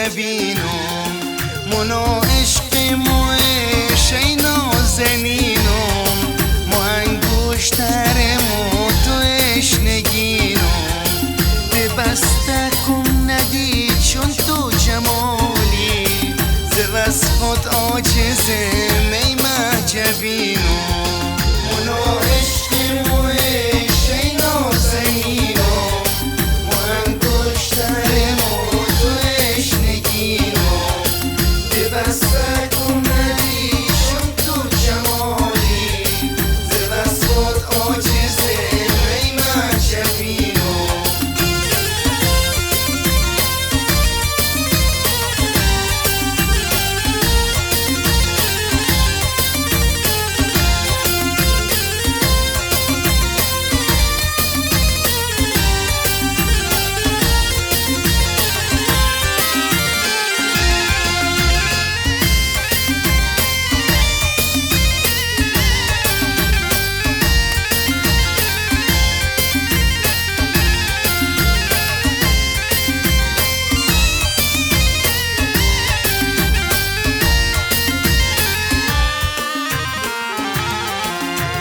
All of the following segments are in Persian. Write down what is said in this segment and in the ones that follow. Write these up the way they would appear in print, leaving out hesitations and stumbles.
جبینم منو عشق موش ای نازنینم مو انگشترم و تو اشنگینم به بستکم ندی چون تو جمالی ز وصفت عاجزم ای معجبینم منو عشق موش ای نازنینم مو انگشترم و تو اشنگینم به بستکم ندی چون تو جمالی ز وصفت عاجزم ای معجبینم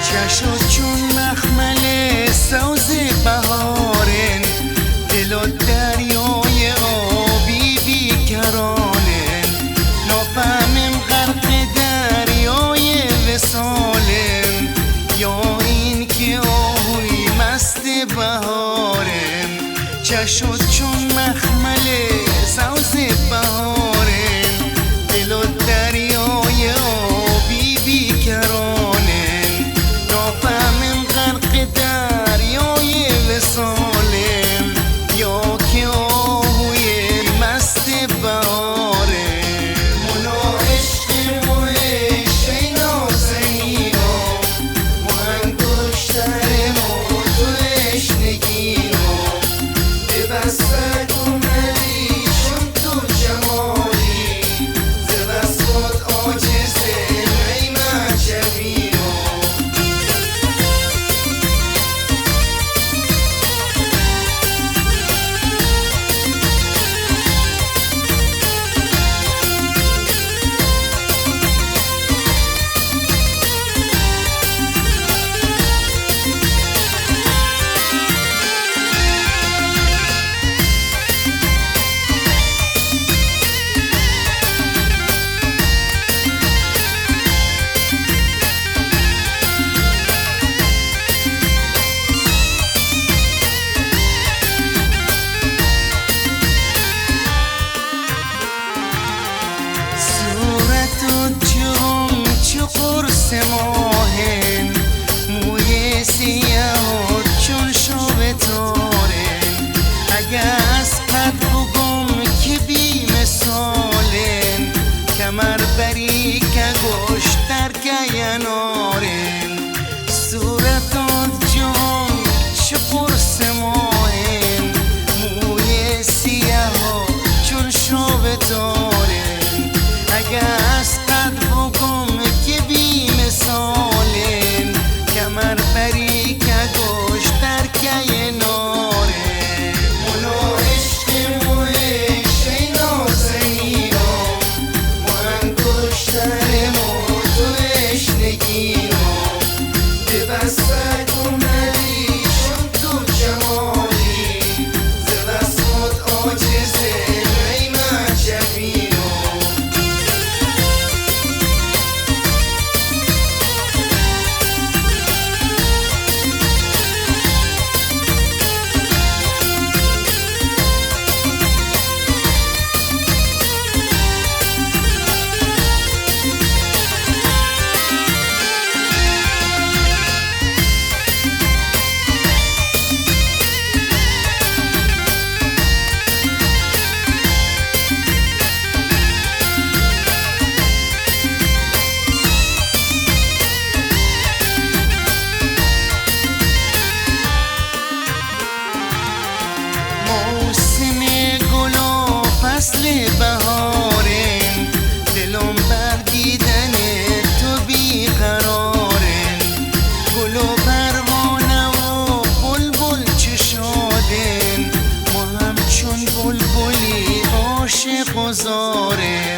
چشات چون مخمل سوز بهارن دل و دریای آبی بیکرانن نافهمم غرق دریای وصالم یا این که آهوی مست بهارم چشات چون مخمل سوز بهارن دل و دریای آبی بیکرانن نافهمم غرق دریای وصالم یا که آهوی مست بهاره منو عشق موش ای نازنینم مو انگشترم و تو اشنگینم به بستکم ندی چون تو جمالی ز وصفت عاجزم ای معجبینم قرص ماهن موی سیاه چون شب تارن اگه از قد بگم که بی مثالن کمر بری که گوش در گینارن صورتات جان چه قرص ماهن موی سیاه چون شب تارن اگه از قد بگم که بی مثال گذاره